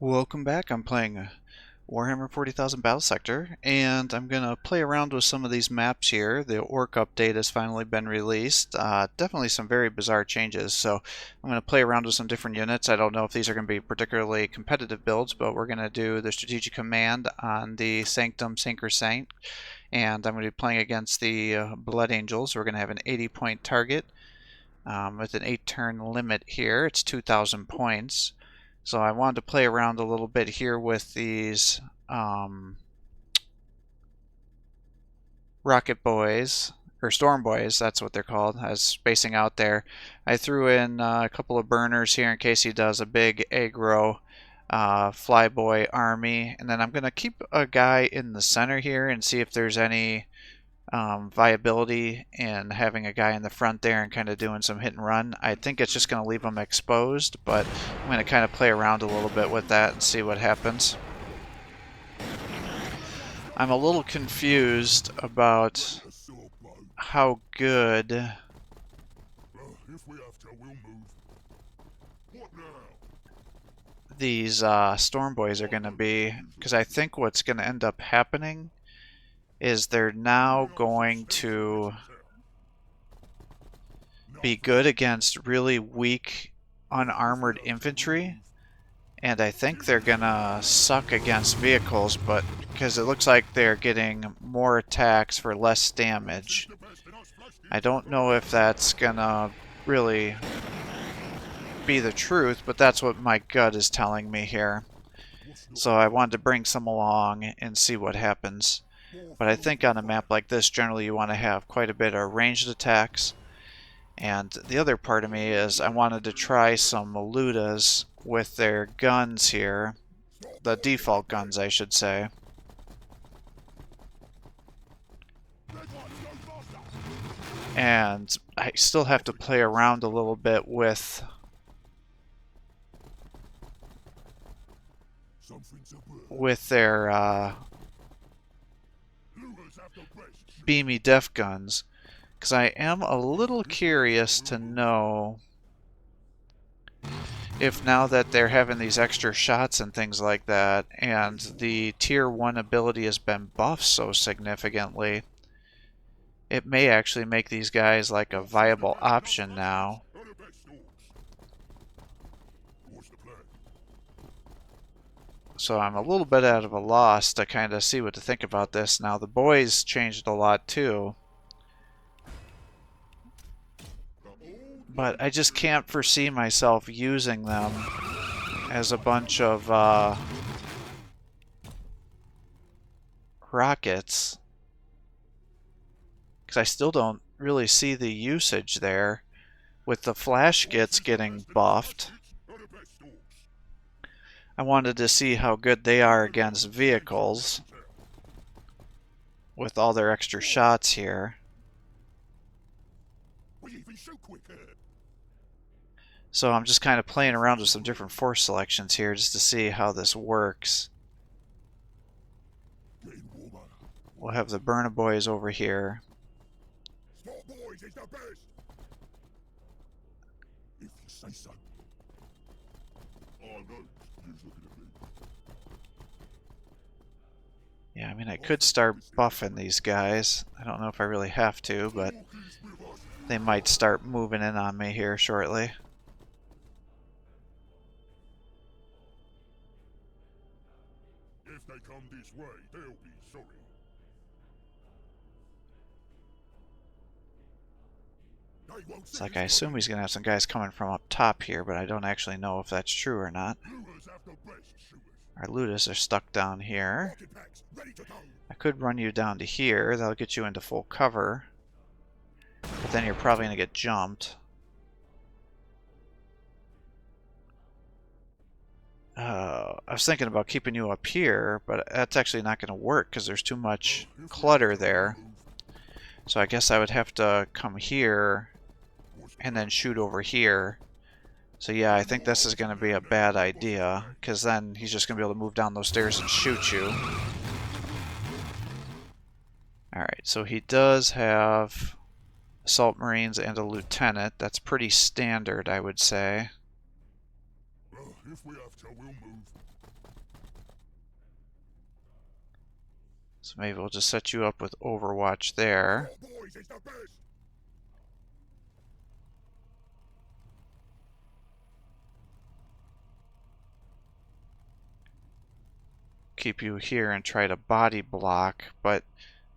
Welcome back. I'm playing Warhammer 40,000 Battlesector, and I'm going to play around with some of these maps here. The Orc update has finally been released. Definitely some very bizarre changes, so I'm going to play around with some different units. I don't know if these are going to be particularly competitive builds, but we're going to do the Strategic Command on the Sanctum Sinker Saint, and I'm going to be playing against the Blood Angels. We're going to have an 80-point target with an 8-turn limit here. It's 2,000 points. So I wanted to play around a little bit here with these Rocket Boys, or Storm Boys, that's what they're called, as spacing out there. I threw in a couple of burners here in case he does a big aggro Flyboy army. And then I'm going to keep a guy in the center here and see if there's any viability in having a guy in the front there and kind of doing some hit and run. I think it's just going to leave him exposed, but I'm going to kind of play around a little bit with that and see what happens. I'm a little confused about how good these Storm Boys are going to be, because I think what's going to end up happening is they're now going to be good against really weak unarmored infantry, and I think they're gonna suck against vehicles, but because it looks like they're getting more attacks for less damage. I don't know if that's gonna really be the truth, but that's what my gut is telling me here. So I wanted to bring some along and see what happens. But I think on a map like this, generally you want to have quite a bit of ranged attacks. And the other part of me is I wanted to try some Malutas with their guns here. The default guns, I should say. And I still have to play around a little bit with their beamy def guns, because I am a little curious to know if now that they're having these extra shots and things like that, and the tier 1 ability has been buffed so significantly, it may actually make these guys like a viable option now. So I'm a little bit out of a loss to kind of see what to think about this. Now the boys changed a lot too, but I just can't foresee myself using them as a bunch of rockets, because I still don't really see the usage there with the flash gets getting buffed. I wanted to see how good they are against vehicles with all their extra shots here. So I'm just kind of playing around with some different force selections here just to see how this works. We'll have the Burna Boys over here. Yeah, I mean, I could start buffing these guys. I don't know if I really have to, but they might start moving in on me here shortly. If they come this way, they'll be sorry. It's like I assume he's going to have some guys coming from up top here, but I don't actually know if that's true or not. Our Ludus are stuck down here. I could run you down to here. That'll get you into full cover. But then you're probably going to get jumped. I was thinking about keeping you up here, but that's actually not going to work because there's too much clutter there. So I guess I would have to come here and then shoot over here. So yeah, I think this is going to be a bad idea, because then he's just going to be able to move down those stairs and shoot you. Alright, so he does have Assault Marines and a Lieutenant. That's pretty standard, I would say. If we have to, we'll move. So maybe we'll just set you up with Overwatch there. Your boys is the best. Keep you here and try to body block, but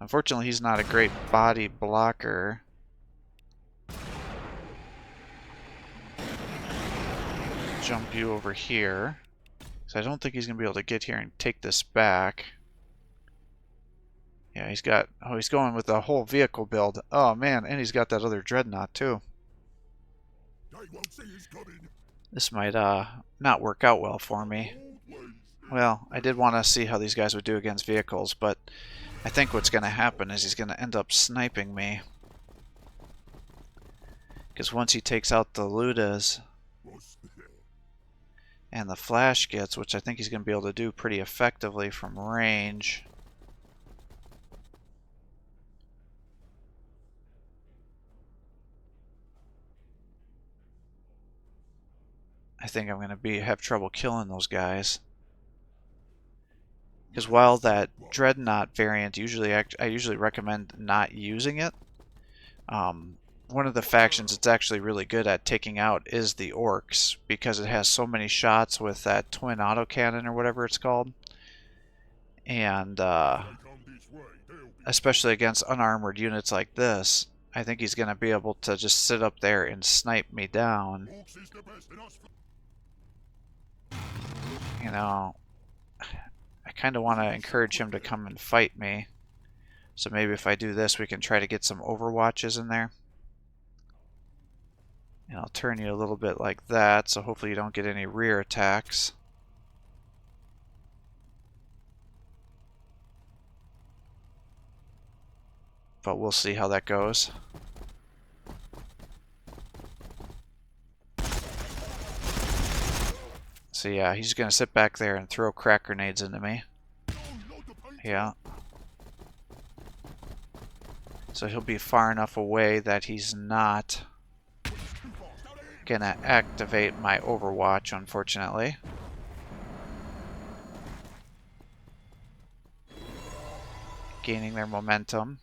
unfortunately he's not a great body blocker. Jump you over here. So I don't think he's going to be able to get here and take this back. Yeah, he's got... Oh, he's going with the whole vehicle build. Oh, man, and he's got that other dreadnought, too. They won't see us coming. This might not work out well for me. Well, I did want to see how these guys would do against vehicles, but I think what's going to happen is he's going to end up sniping me. Because once he takes out the Ludas and the flash gets, which I think he's going to be able to do pretty effectively from range. I think I'm going to have trouble killing those guys. Because while that Dreadnought variant, I usually recommend not using it. One of the factions it's actually really good at taking out is the Orcs, because it has so many shots with that twin autocannon or whatever it's called. And especially against unarmored units like this, I think he's going to be able to just sit up there and snipe me down. You know, I kind of want to encourage him to come and fight me. So maybe if I do this, we can try to get some Overwatches in there. And I'll turn you a little bit like that, so hopefully you don't get any rear attacks. But we'll see how that goes. So yeah, he's going to sit back there and throw crack grenades into me. Yeah. So he'll be far enough away that he's not going to activate my Overwatch, unfortunately. Gaining their momentum.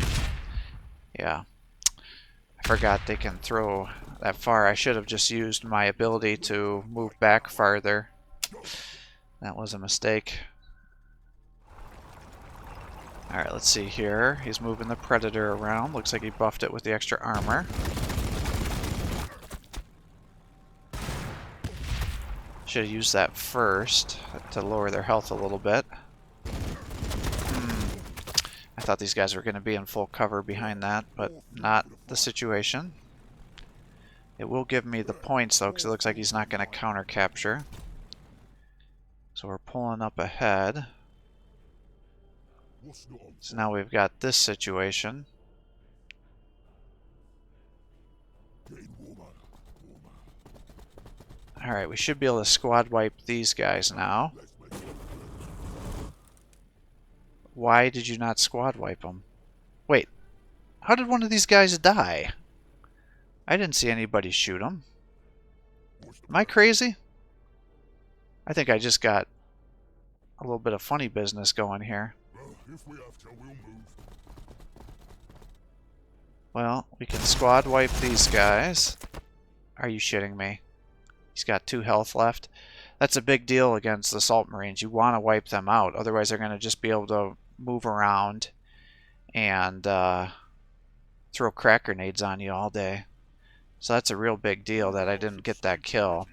Yeah. I forgot they can throw that far. I should have just used my ability to move back farther. That was a mistake. Alright, let's see here. He's moving the Predator around. Looks like he buffed it with the extra armor. Should have used that first to lower their health a little bit. I thought these guys were going to be in full cover behind that, but not the situation. It will give me the points, though, because it looks like he's not going to counter capture. So we're pulling up ahead. So now we've got this situation. Alright, we should be able to squad wipe these guys now. Why did you not squad wipe them? Wait, how did one of these guys die? I didn't see anybody shoot him. Am I crazy? I think I just got a little bit of funny business going here. Well, we can squad wipe these guys. Are you shitting me? He's got 2 health left. That's a big deal against the Assault Marines. You want to wipe them out. Otherwise, they're going to just be able to move around and throw crack grenades on you all day. So that's a real big deal that I didn't get that kill.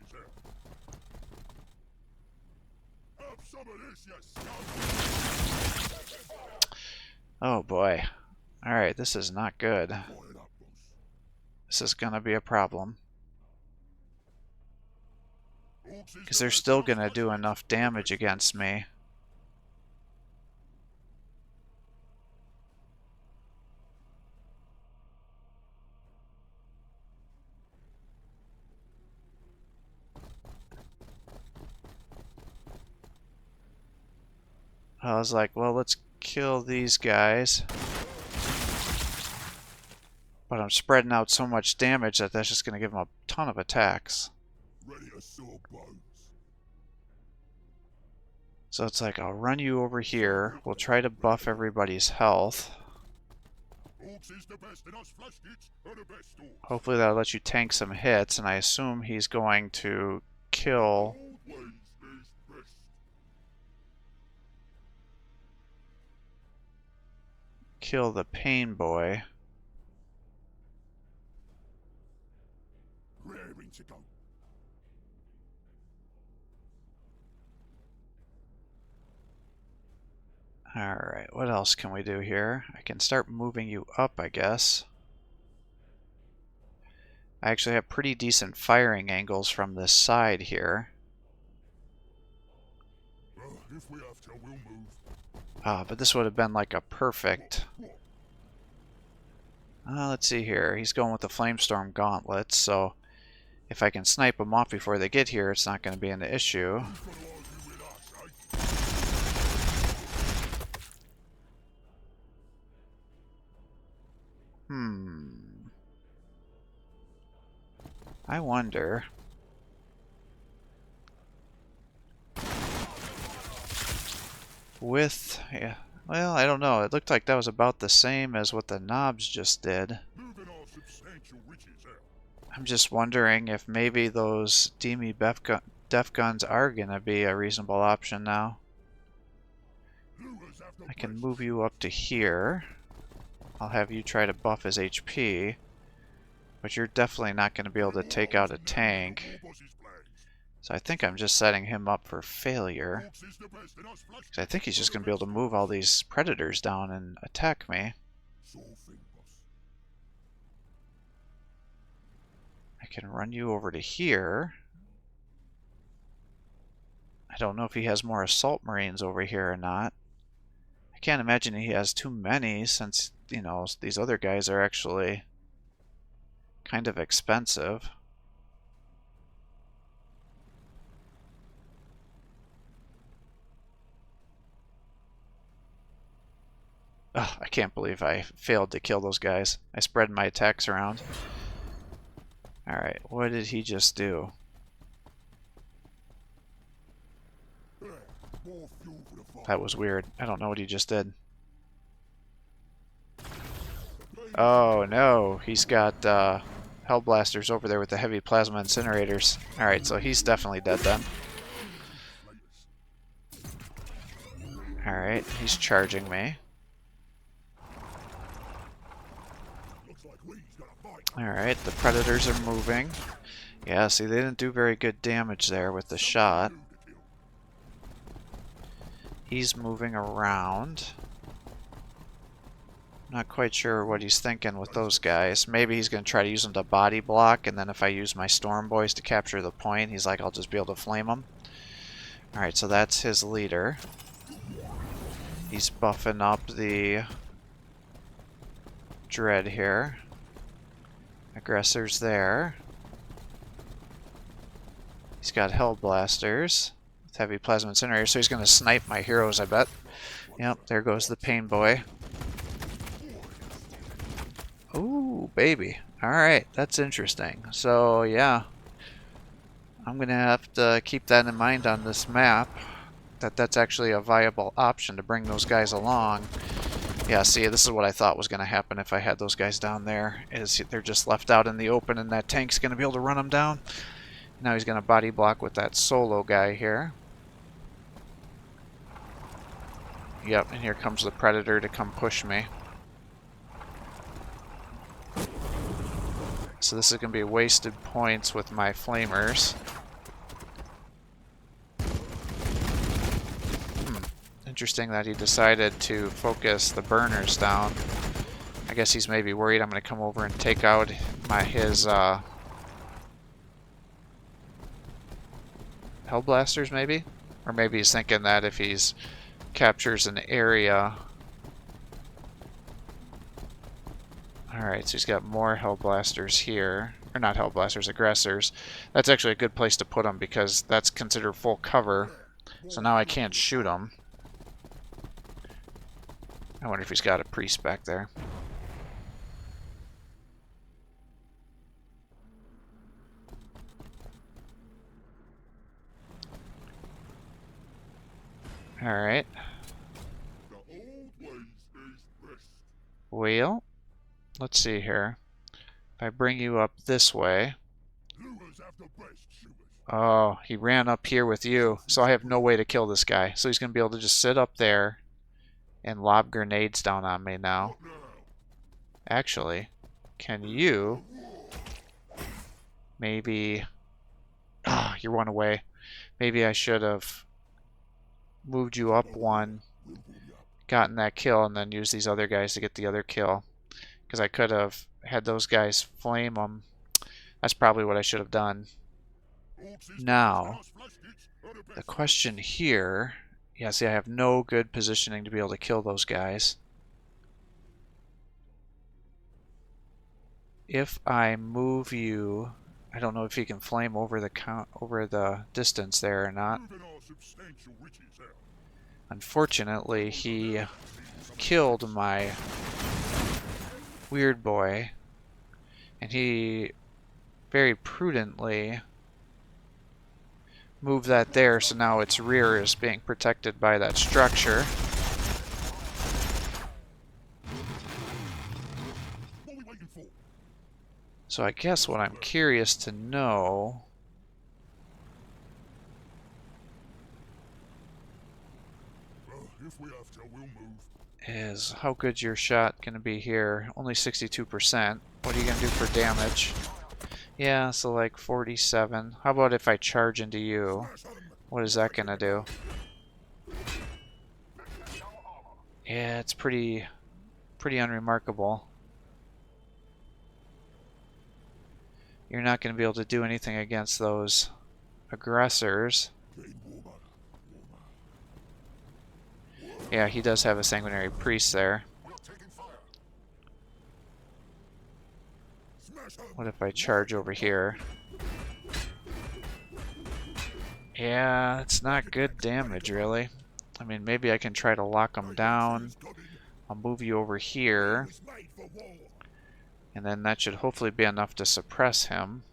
Oh boy. Alright, this is not good. This is going to be a problem. Because they're still going to do enough damage against me. I was like, well, let's kill these guys. But I'm spreading out so much damage that that's just going to give them a ton of attacks. So it's like, I'll run you over here. We'll try to buff everybody's health. Hopefully that'll let you tank some hits, and I assume he's going to kill the pain boy. Alright, what else can we do here? I can start moving you up, I guess. I actually have pretty decent firing angles from this side here. If we have to, we'll move. But this would have been like a perfect... let's see here. He's going with the Flamestorm Gauntlets, so if I can snipe them off before they get here, it's not going to be an issue. I wonder... With... yeah, well, I don't know. It looked like that was about the same as what the knobs just did. I'm just wondering if maybe those Demi Def Guns are going to be a reasonable option now. I can move you up to here. I'll have you try to buff his HP. But you're definitely not going to be able to take out a tank. So I think I'm just setting him up for failure. I think he's just going to be able to move all these predators down and attack me. I can run you over to here. I don't know if he has more assault marines over here or not. I can't imagine he has too many since, you know, these other guys are actually kind of expensive. Oh, I can't believe I failed to kill those guys. I spread my attacks around. Alright, what did he just do? That was weird. I don't know what he just did. Oh no, he's got Hellblasters over there with the heavy plasma incinerators. Alright, so he's definitely dead then. Alright, he's charging me. Alright, the predators are moving. Yeah, see, they didn't do very good damage there with the shot. He's moving around. Not quite sure what he's thinking with those guys. Maybe he's going to try to use them to body block, and then if I use my Storm Boys to capture the point, he's like, I'll just be able to flame them. Alright, so that's his leader. He's buffing up the Dread here. Aggressor's there. He's got Hellblasters with heavy plasma incinerators, so he's going to snipe my heroes, I bet. Yep, there goes the Pain Boy. Ooh, baby. Alright, that's interesting. So, yeah. I'm going to have to keep that in mind on this map. That's actually a viable option to bring those guys along. Yeah, see, this is what I thought was going to happen if I had those guys down there. Is they're just left out in the open, and that tank's going to be able to run them down. Now he's going to body block with that solo guy here. Yep, and here comes the Predator to come push me. So this is going to be wasted points with my flamers. Interesting that he decided to focus the burners down. I guess he's maybe worried I'm going to come over and take out his Hellblasters, maybe? Or maybe he's thinking that if he's captures an area... Alright, so he's got more Hellblasters here. Or not Hellblasters, Aggressors. That's actually a good place to put them because that's considered full cover. So now I can't shoot them. I wonder if he's got a priest back there. Alright. The old ways is best. Well, let's see here. If I bring you up this way. Lures have the best shooters. Oh, he ran up here with you, so I have no way to kill this guy. So he's going to be able to just sit up there and lob grenades down on me now. What now? Actually, can you maybe... Ah, you're one away. Maybe I should have moved you up one, gotten that kill, and then used these other guys to get the other kill. Because I could have had those guys flame them. That's probably what I should have done. Now, the question here... Yeah, see, I have no good positioning to be able to kill those guys. If I move you... I don't know if you can flame over the distance there or not. Unfortunately, he killed my weird boy, and he very prudently moved that there, so now its rear is being protected by that structure. So I guess what I'm curious to know is how good's your shot going to be here? Only 62%. What are you going to do for damage? Yeah, so like 47. How about if I charge into you? What is that going to do? Yeah, it's pretty unremarkable. You're not going to be able to do anything against those aggressors. Yeah, he does have a sanguinary priest there. What if I charge over here? Yeah, it's not good damage, really. I mean, maybe I can try to lock him down. I'll move you over here. And then that should hopefully be enough to suppress him.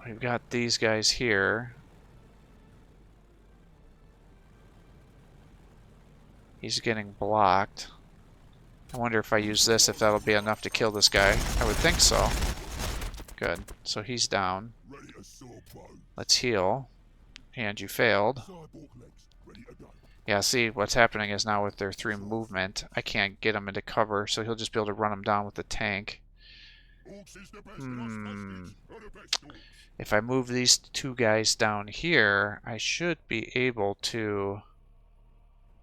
We've got these guys here. He's getting blocked. I wonder if I use this, if that'll be enough to kill this guy. I would think so. Good. So he's down. Let's heal. And you failed. Yeah, see, what's happening is now with their 3 movement, I can't get him into cover, so he'll just be able to run him down with the tank. If I move these 2 guys down here, I should be able to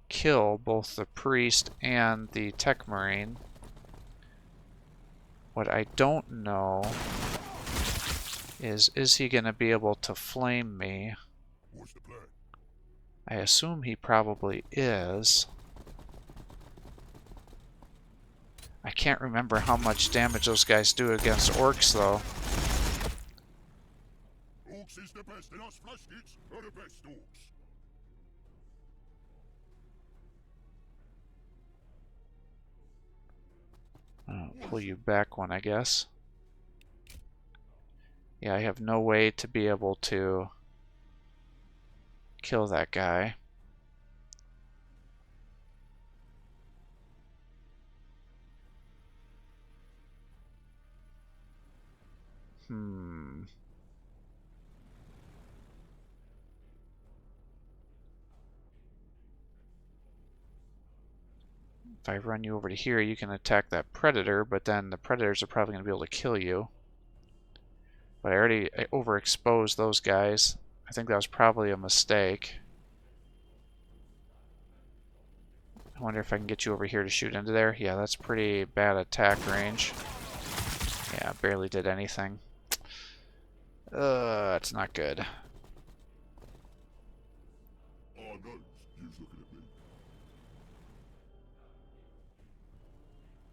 kill both the priest and the tech marine. What I don't know is he going to be able to flame me? I assume he probably is. I can't remember how much damage those guys do against orcs, though. Orcs is the best, and us Classiest are the best orcs. I'll pull you back one, I guess. Yeah, I have no way to be able to kill that guy. If I run you over to here, you can attack that predator, but then the predators are probably going to be able to kill you. But I overexposed those guys. I think that was probably a mistake. I wonder if I can get you over here to shoot into there. Yeah, that's pretty bad attack range. Yeah, barely did anything. That's not good.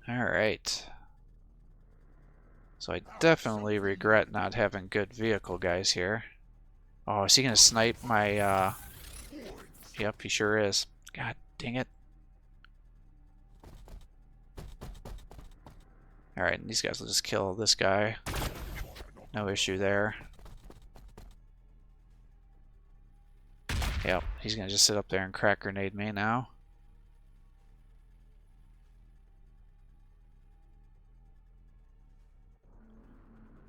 Alright. So I definitely regret not having good vehicle guys here. Oh, is he gonna snipe my, Yep, he sure is. God dang it. Alright, these guys will just kill this guy. No issue there. Yep, he's gonna just sit up there and crack grenade me now.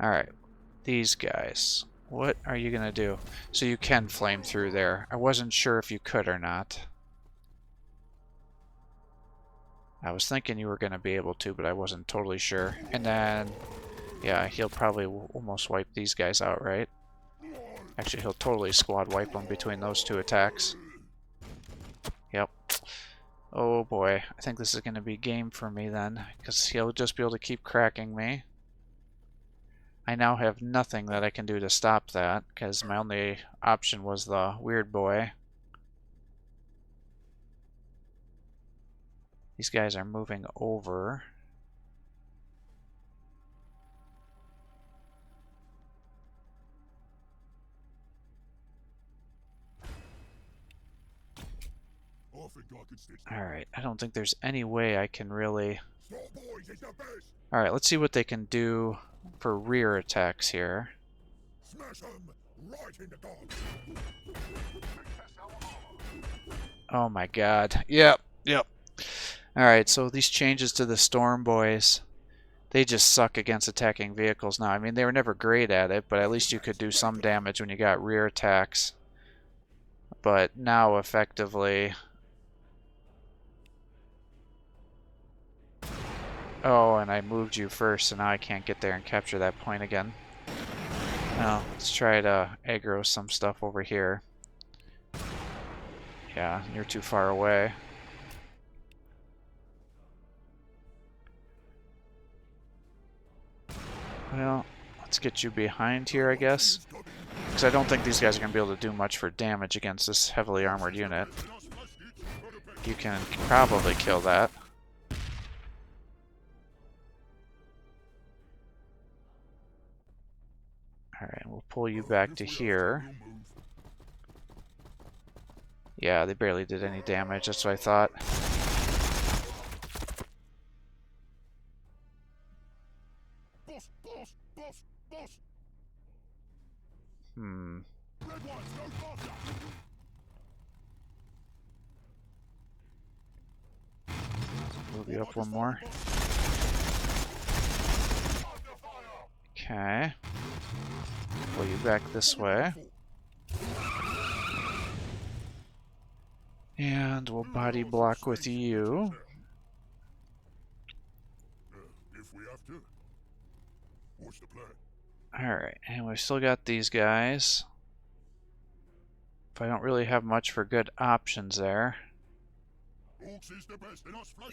Alright, these guys. What are you gonna do? So you can flame through there. I wasn't sure if you could or not. I was thinking you were gonna be able to, but I wasn't totally sure. And then, yeah, he'll probably almost wipe these guys out, right? Actually, he'll totally squad wipe them between those two attacks. Yep. Oh boy, I think this is gonna be game for me then, because he'll just be able to keep cracking me. I now have nothing that I can do to stop that, because my only option was the weird boy. These guys are moving over. Alright, I don't think there's any way I can really... Alright, let's see what they can do for rear attacks here. Oh my god. Yep. Alright, so these changes to the Storm Boys, they just suck against attacking vehicles now. I mean, they were never great at it, but at least you could do some damage when you got rear attacks. But now, effectively... Oh, and I moved you first, so now I can't get there and capture that point again. Well, let's try to aggro some stuff over here. Yeah, you're too far away. Well, let's get you behind here, I guess. Because I don't think these guys are going to be able to do much for damage against this heavily armored unit. You can probably kill that. Alright, we'll pull you back to here. Yeah, they barely did any damage, that's what I thought. Move you up one more. Okay. Pull you back this way. And we'll body block with you. If we have to. What's the plan? Alright, and we've still got these guys. But I don't really have much for good options there.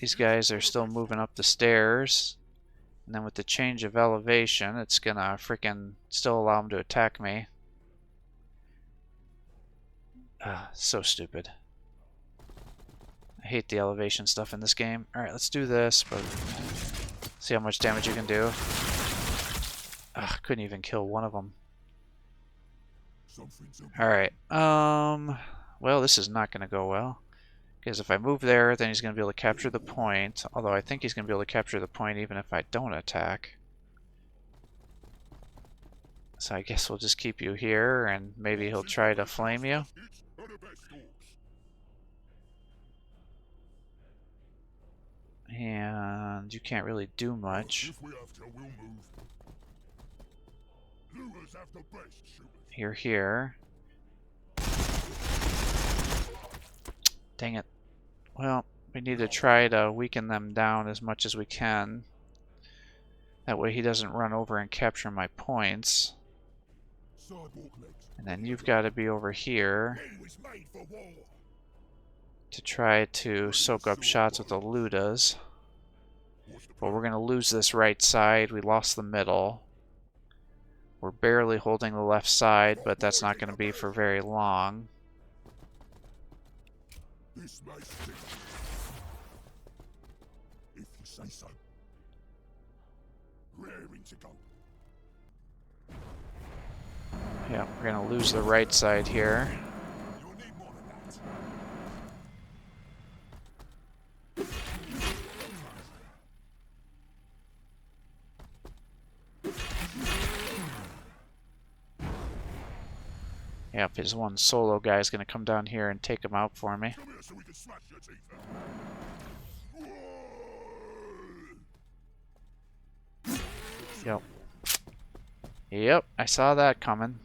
These guys are still moving up the stairs. And then with the change of elevation, it's gonna freaking still allow them to attack me. So stupid. I hate the elevation stuff in this game. Alright, let's do this, but see how much damage you can do. Couldn't even kill one of them. Alright, well, this is not gonna go well. Because if I move there, then he's going to be able to capture the point. Although I think he's going to be able to capture the point even if I don't attack. So I guess we'll just keep you here, and maybe he'll try to flame you. And you can't really do much. You're here. Dang it. Well, we need to try to weaken them down as much as we can. That way he doesn't run over and capture my points. And then you've got to be over here to try to soak up shots with the Ludas. But we're going to lose this right side. We lost the middle. We're barely holding the left side, but that's not going to be for very long. This may stick. If you say so. Raring to go. Yeah, we're gonna lose the right side here. You'll need more than that. Yep, if his one solo guy is going to come down here and take him out for me. Come here so we can smash your teeth out. Yep. Yep, I saw that coming.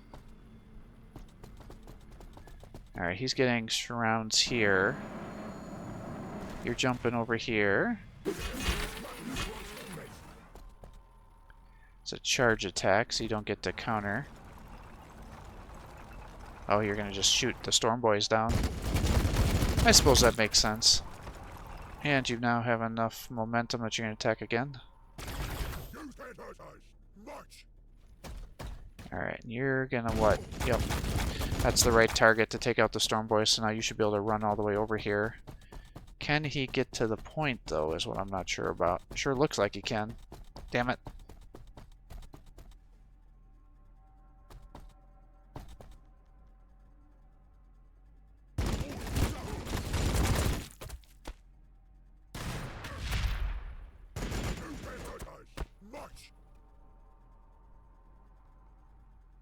Alright, he's getting surrounds here. You're jumping over here. It's a charge attack, so you don't get to counter. Oh, you're gonna just shoot the storm boys down. I suppose that makes sense. And you now have enough momentum that you're gonna attack again. Alright, you're gonna what? Yep. That's the right target to take out the storm boys, so now you should be able to run all the way over here. Can he get to the point, though, is what I'm not sure about. Sure looks like he can. Damn it.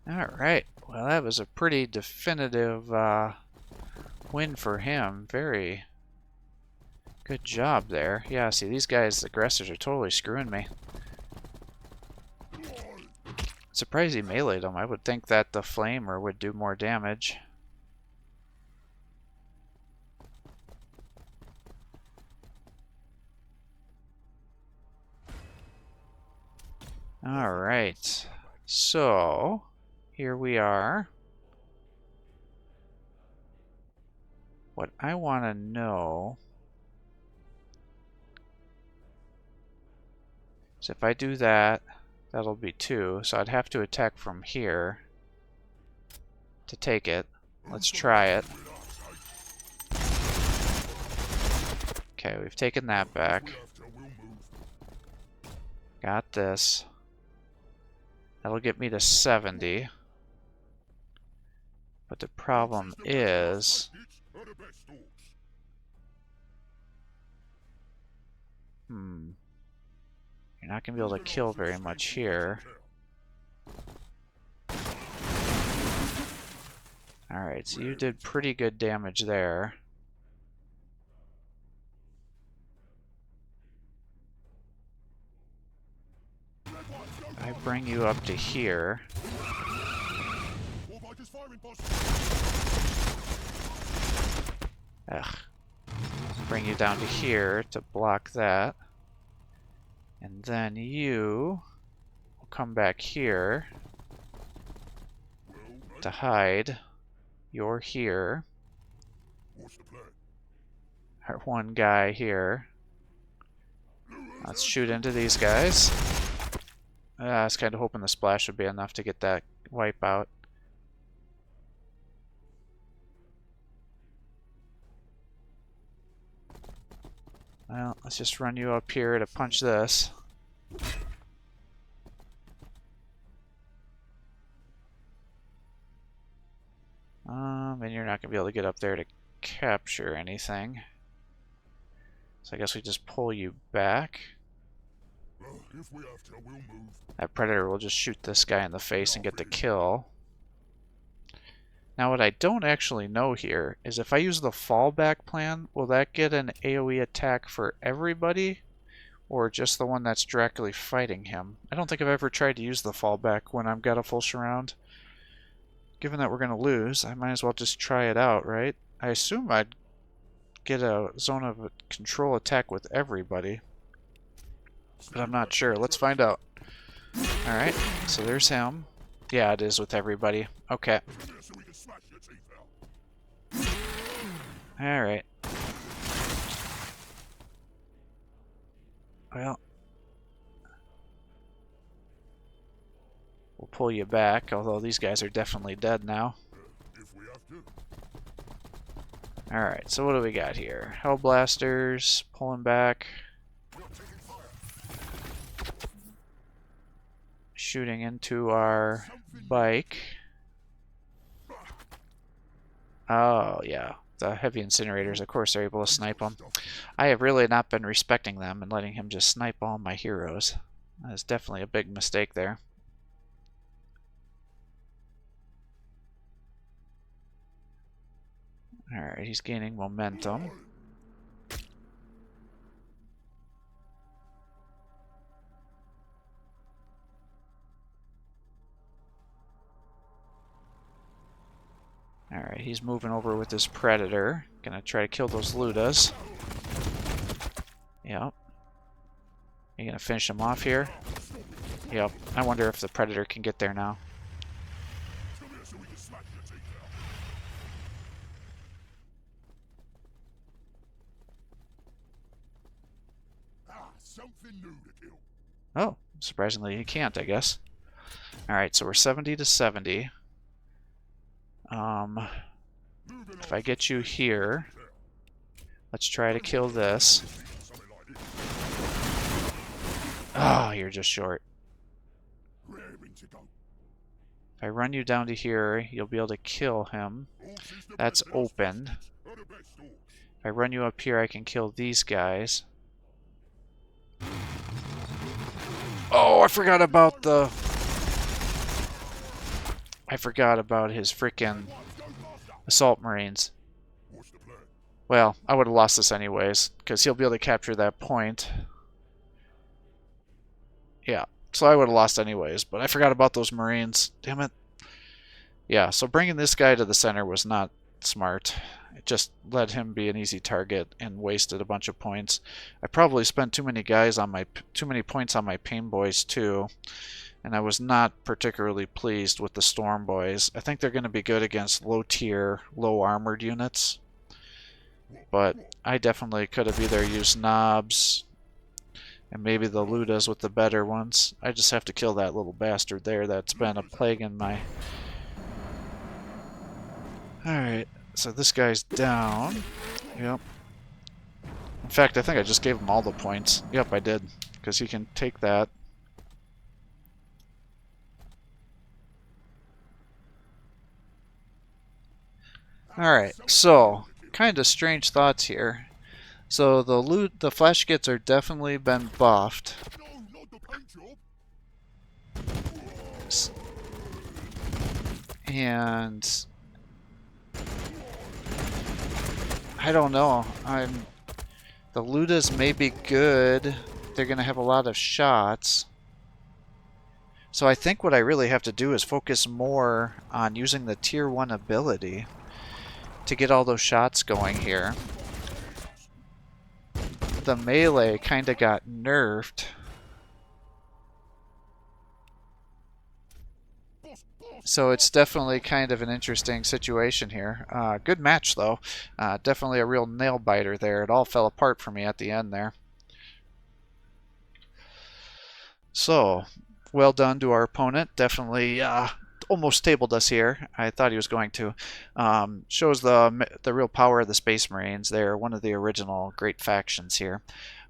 Alright, well that was a pretty definitive win for him. Very good job there. Yeah, see, these guys, the aggressors, are totally screwing me. Surprised he meleeed them. I would think that the flamer would do more damage. Alright, so here we are. What I want to know is if I do that, that'll be 2. So I'd have to attack from here to take it. Let's try it. Okay, we've taken that back. Got this. That'll get me to 70. But the problem is... You're not going to be able to kill very much here. Alright, so you did pretty good damage there. I bring you up to here. Ugh. Bring you down to here to block that. And then you will come back here to hide. You're here. Our one guy here. Let's shoot into these guys. I was kind of hoping the splash would be enough to get that wipe out. Well, let's just run you up here to punch this. And you're not going to be able to get up there to capture anything. So I guess we just pull you back. If we have to, we'll move. That predator will just shoot this guy in the face and get the kill. Now what I don't actually know here is if I use the fallback plan, will that get an AoE attack for everybody? Or just the one that's directly fighting him? I don't think I've ever tried to use the fallback when I've got a full surround. Given that we're going to lose, I might as well just try it out, right? I assume I'd get a zone of control attack with everybody. But I'm not sure. Let's find out. Alright, so there's him. Yeah, it is with everybody. Okay. Alright. Well, we'll pull you back, although these guys are definitely dead now. Alright, so what do we got here? Hellblasters, pulling back. Shooting into our bike. Oh, yeah. The heavy incinerators, of course, are able to snipe them. I have really not been respecting them and letting him just snipe all my heroes. That is definitely a big mistake there. Alright, he's gaining momentum. Alright, he's moving over with this Predator. Gonna try to kill those Ludas. Yep. You gonna finish him off here? Yep. I wonder if the Predator can get there now. Come here so we can smack your teeth out. Ah, something new to kill. Oh, surprisingly he can't, I guess. Alright, so we're 70 to 70. If I get you here, let's try to kill this. Oh, you're just short. If I run you down to here, you'll be able to kill him. That's open. If I run you up here, I can kill these guys. Oh, I forgot about the... I forgot about his freaking assault marines. Well, I would have lost this anyways, because he'll be able to capture that point. Yeah, so I would have lost anyways, but I forgot about those marines. Damn it. Yeah, so bringing this guy to the center was not smart. It just let him be an easy target and wasted a bunch of points. I probably spent too many points on my pain boys too. And I was not particularly pleased with the Storm Boys. I think they're going to be good against low-tier, low-armored units. But I definitely could have either used Knobs and maybe the Ludas with the better ones. I just have to kill that little bastard there that's been a plague in my... Alright, so this guy's down. Yep. In fact, I think I just gave him all the points. Yep, I did. Because he can take that. Alright, so, kind of strange thoughts here. So the flash kits are definitely been buffed. And I don't know. The Ludas may be good. They're gonna have a lot of shots. So I think what I really have to do is focus more on using the tier 1 ability to get all those shots going here. The melee kind of got nerfed. So it's definitely kind of an interesting situation here. Good match though. Definitely a real nail biter there. It all fell apart for me at the end there. So, well done to our opponent. Definitely almost tabled us here. I thought he was going to. Shows the real power of the Space Marines. They're one of the original great factions here,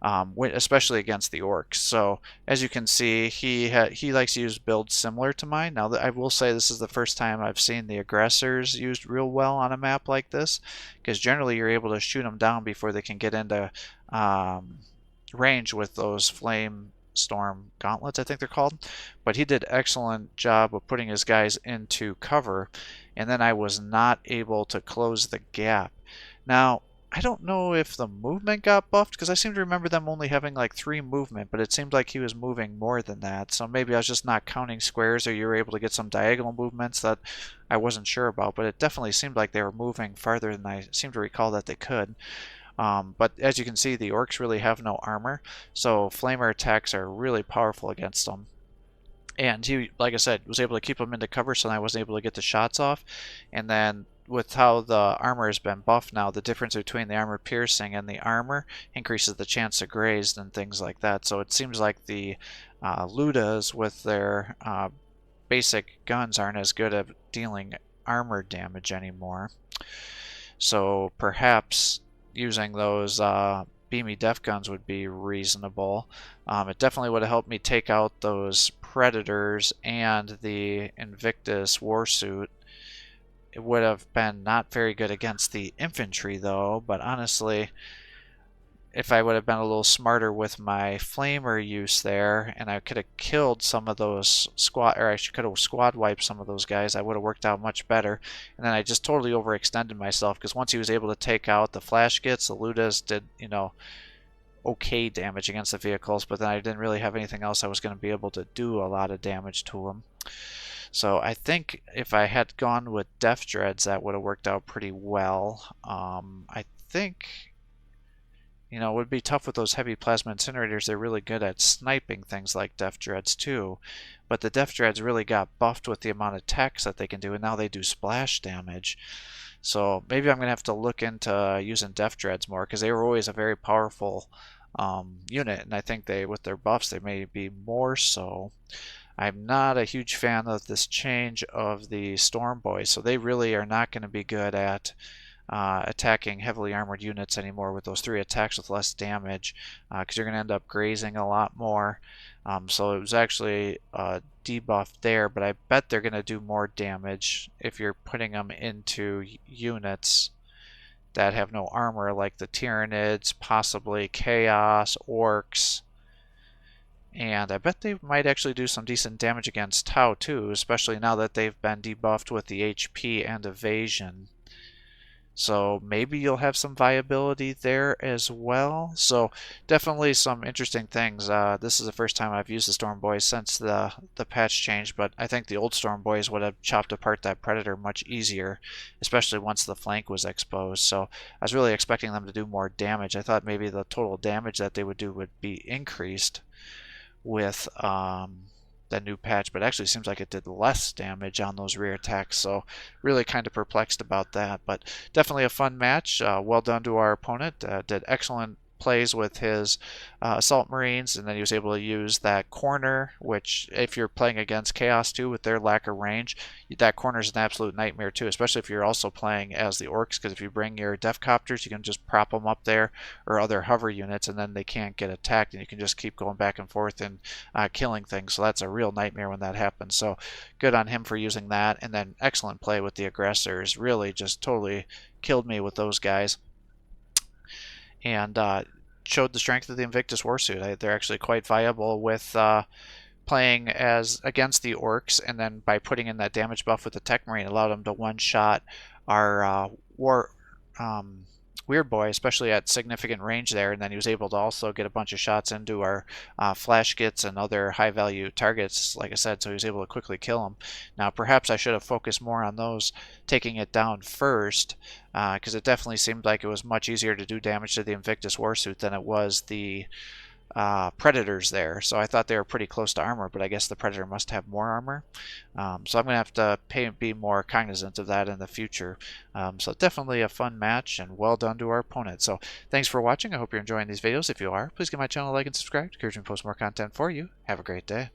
especially against the Orcs. So as you can see, he likes to use builds similar to mine. Now, I will say this is the first time I've seen the aggressors used real well on a map like this, because generally you're able to shoot them down before they can get into range with those flame storm gauntlets, I think they're called. But he did an excellent job of putting his guys into cover, and then I was not able to close the gap. Now, I don't know if the movement got buffed, because I seem to remember them only having like 3 movement, but it seemed like he was moving more than that. So maybe I was just not counting squares, or you were able to get some diagonal movements that I wasn't sure about, but it definitely seemed like they were moving farther than I seem to recall that they could. But as you can see, the Orcs really have no armor, so flamer attacks are really powerful against them. And he, like I said, was able to keep them into cover, so I wasn't able to get the shots off. And then with how the armor has been buffed now, the difference between the armor piercing and the armor increases the chance of grazed and things like that. So it seems like the Ludas with their basic guns aren't as good at dealing armor damage anymore. So perhaps using those beamy def guns would be reasonable. It definitely would have helped me take out those Predators and the Invictus Warsuit. It would have been not very good against the infantry though, but honestly, if I would have been a little smarter with my flamer use there, and I could have killed some of those squad, or I could have squad wiped some of those guys, I would have worked out much better. And then I just totally overextended myself, because once he was able to take out the flash gits, the Ludas did, okay damage against the vehicles, but then I didn't really have anything else I was going to be able to do a lot of damage to them. So I think if I had gone with Def Dreads, that would have worked out pretty well. I think, it would be tough with those heavy plasma incinerators. They're really good at sniping things like Def Dreads too. But the Def Dreads really got buffed with the amount of attacks that they can do, and now they do splash damage. So maybe I'm going to have to look into using Def Dreads more, because they were always a very powerful unit, and I think with their buffs, they may be more so. I'm not a huge fan of this change of the Storm Boys, so they really are not going to be good at attacking heavily armored units anymore with those 3 attacks with less damage, because you're going to end up grazing a lot more. So it was actually a debuff there, but I bet they're going to do more damage if you're putting them into units that have no armor, like the Tyranids, possibly Chaos, Orcs. And I bet they might actually do some decent damage against Tau too, especially now that they've been debuffed with the HP and evasion. So maybe you'll have some viability there as well. So definitely some interesting things. This is the first time I've used the Storm Boys since the patch change, but I think the old Storm Boys would have chopped apart that Predator much easier, especially once the flank was exposed. So I was really expecting them to do more damage. I thought maybe the total damage that they would do would be increased with that new patch, but actually seems like it did less damage on those rear attacks, so really kind of perplexed about that. But definitely a fun match. Well done to our opponent. Did excellent plays with his assault marines, and then he was able to use that corner, which if you're playing against Chaos 2 with their lack of range, that corner is an absolute nightmare too, especially if you're also playing as the orcs, because if you bring your def copters, you can just prop them up there, or other hover units, and then they can't get attacked, and you can just keep going back and forth and killing things. So that's a real nightmare when that happens. So good on him for using that. And then excellent play with the aggressors. Really just totally killed me with those guys, and showed the strength of the Invictus Warsuit. They're actually quite viable with playing as against the orcs, and then by putting in that damage buff with the Tech Marine, allowed them to one-shot our Weird Boy, especially at significant range there, and then he was able to also get a bunch of shots into our flash gits and other high-value targets, like I said, so he was able to quickly kill them. Now, perhaps I should have focused more on those, taking it down first, because it definitely seemed like it was much easier to do damage to the Invictus Warsuit than it was the Predators there. So I thought they were pretty close to armor, but I guess the Predator must have more armor. So I'm going to have to be more cognizant of that in the future. So definitely a fun match, and well done to our opponent. So thanks for watching. I hope you're enjoying these videos. If you are, please give my channel a like and subscribe to encourage me to post more content for you. Have a great day.